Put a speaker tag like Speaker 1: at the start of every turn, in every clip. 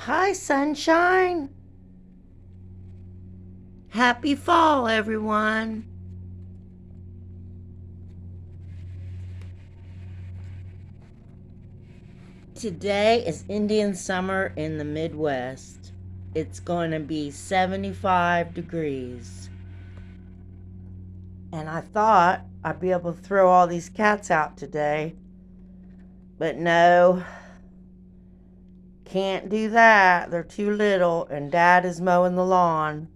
Speaker 1: Hi, sunshine. Happy fall, everyone. Today is Indian summer in the Midwest. It's going to be 75 degrees. And I thought I'd be able to throw all these cats out today. But no, can't do that. They're too little, and Dad is mowing the lawn,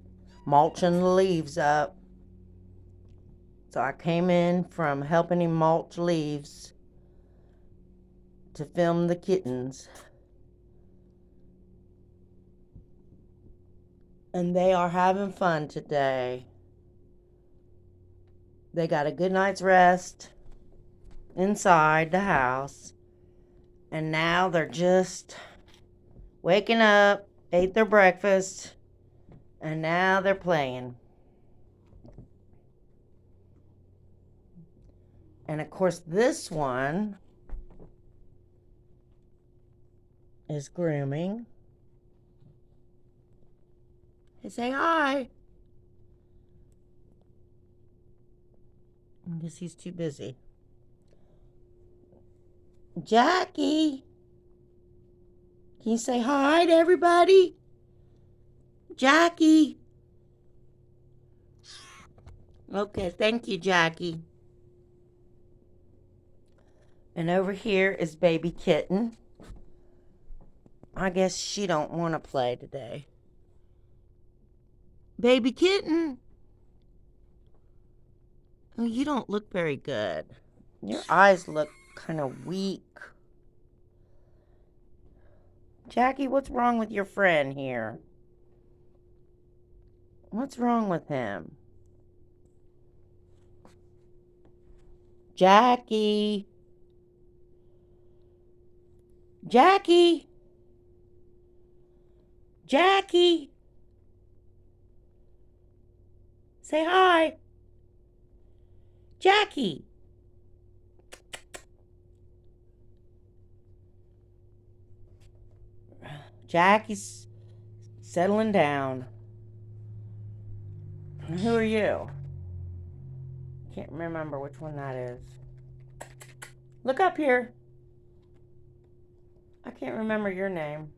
Speaker 1: mulching the leaves up. So I came in from helping him mulch leaves to film the kittens. And they are having fun today. They got a good night's rest inside the house. And now they're just waking up, ate their breakfast, and now they're playing. And of course, this one is grooming. Hey, say hi. I guess he's too busy. Jackie, can you say hi to everybody? Jackie. Okay, thank you, Jackie. And over here is baby Kitten. I guess she don't want to play today. Baby Kitten. Oh, you don't look very good. Your eyes look kind of weak. Jackie, what's wrong with your friend here? What's wrong with him? Jackie. Jackie. Jackie. Say hi. Jackie. Jackie's settling down. Who are you? Can't remember which one that is. Look up here. I can't remember your name.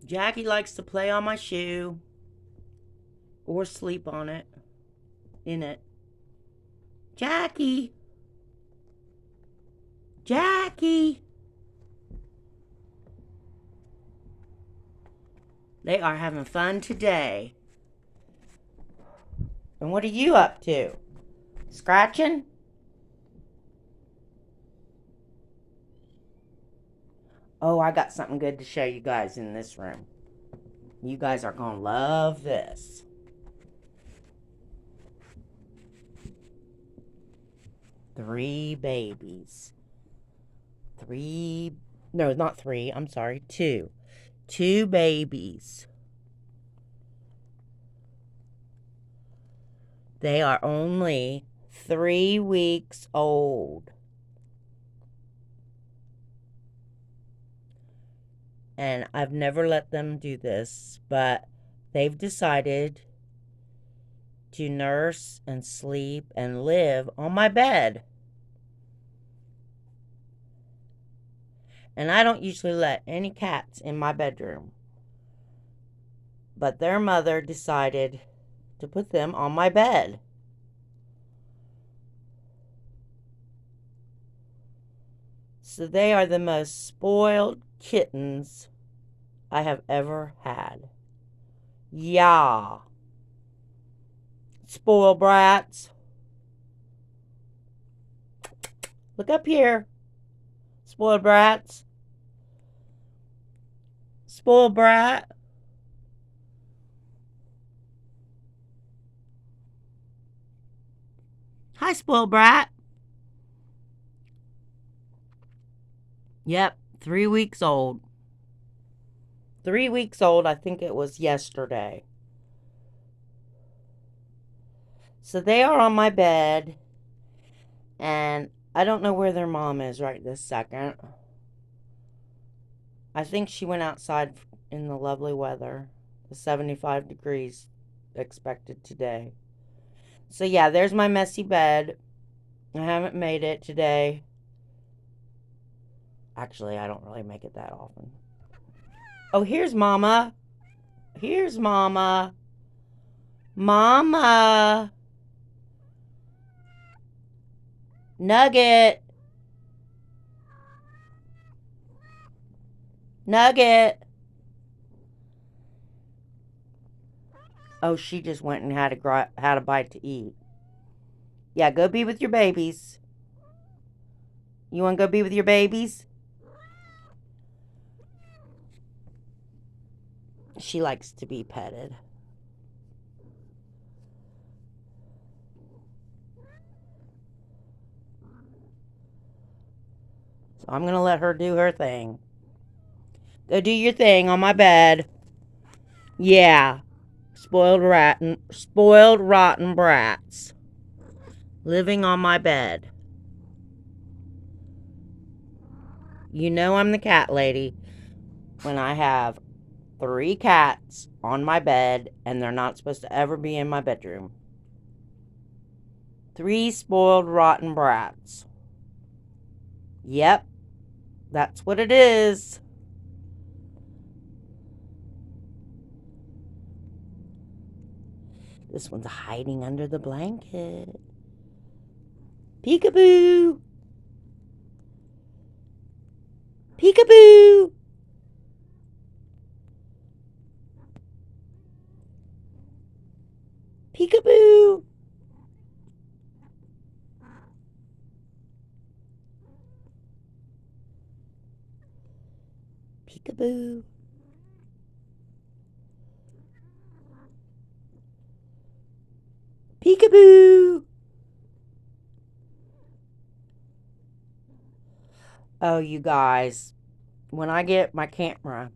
Speaker 1: Jackie likes to play on my shoe or sleep on it, in it. Jackie. Jackie. They are having fun today. And what are you up to? Scratching? Oh, I got something good to show you guys in this room. You guys are going to love this. Three babies. No, not three. I'm sorry, two. Two babies. They are only 3 weeks old. And I've never let them do this, but they've decided to nurse and sleep and live on my bed. And I don't usually let any cats in my bedroom. But their mother decided to put them on my bed. So they are the most spoiled kittens I have ever had. Yeah. Spoiled brats. Look up here. Spoiled brats. Spoiled brat. Hi, spoiled brat. Yep, 3 weeks old. 3 weeks old, I think it was yesterday. So they are on my bed, And I don't know where their mom is right this second. I think she went outside in the lovely weather, the 75 degrees expected today. So, yeah, there's my messy bed. I haven't made it today. Actually, I don't really make it that often. Oh, here's Mama. Here's Mama. Mama. Nugget. Nugget. Oh, she just went and had a bite to eat. Yeah, go be with your babies. You want to go be with your babies? She likes to be petted. So I'm going to let her do her thing. Go do your thing on my bed. Yeah. Spoiled rotten brats. Living on my bed. You know I'm the cat lady when I have 3 cats on my bed and they're not supposed to ever be in my bedroom. 3 spoiled rotten brats. Yep, that's what it is. This one's hiding under the blanket. Peekaboo! Peekaboo! Peekaboo! Peekaboo! Peekaboo! Oh, you guys, when I get my camera,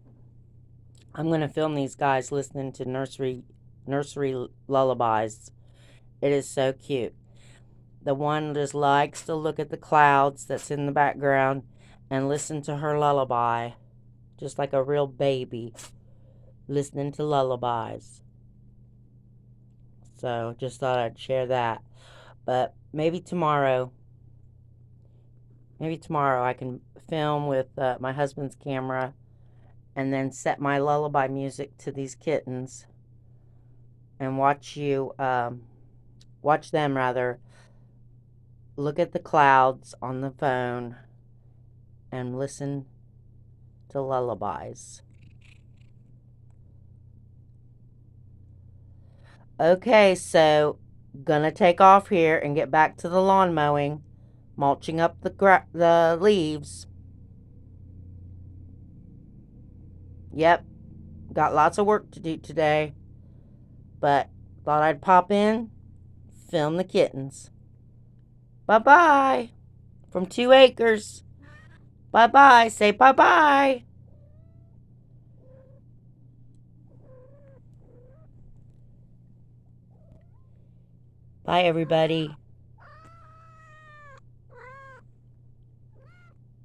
Speaker 1: I'm going to film these guys listening to nursery lullabies. It is so cute. The one just likes to look at the clouds that's in the background and listen to her lullaby, just like a real baby listening to lullabies. So just thought I'd share that. But maybe tomorrow I can film with my husband's camera and then set my lullaby music to these kittens and watch them look at the clouds on the phone and listen to lullabies. Okay, so gonna take off here and get back to the lawn mowing, mulching up the leaves. Yep, got lots of work to do today, but thought I'd pop in, film the kittens. Bye-bye from 2 acres. Bye-bye. Say bye-bye. Bye, everybody.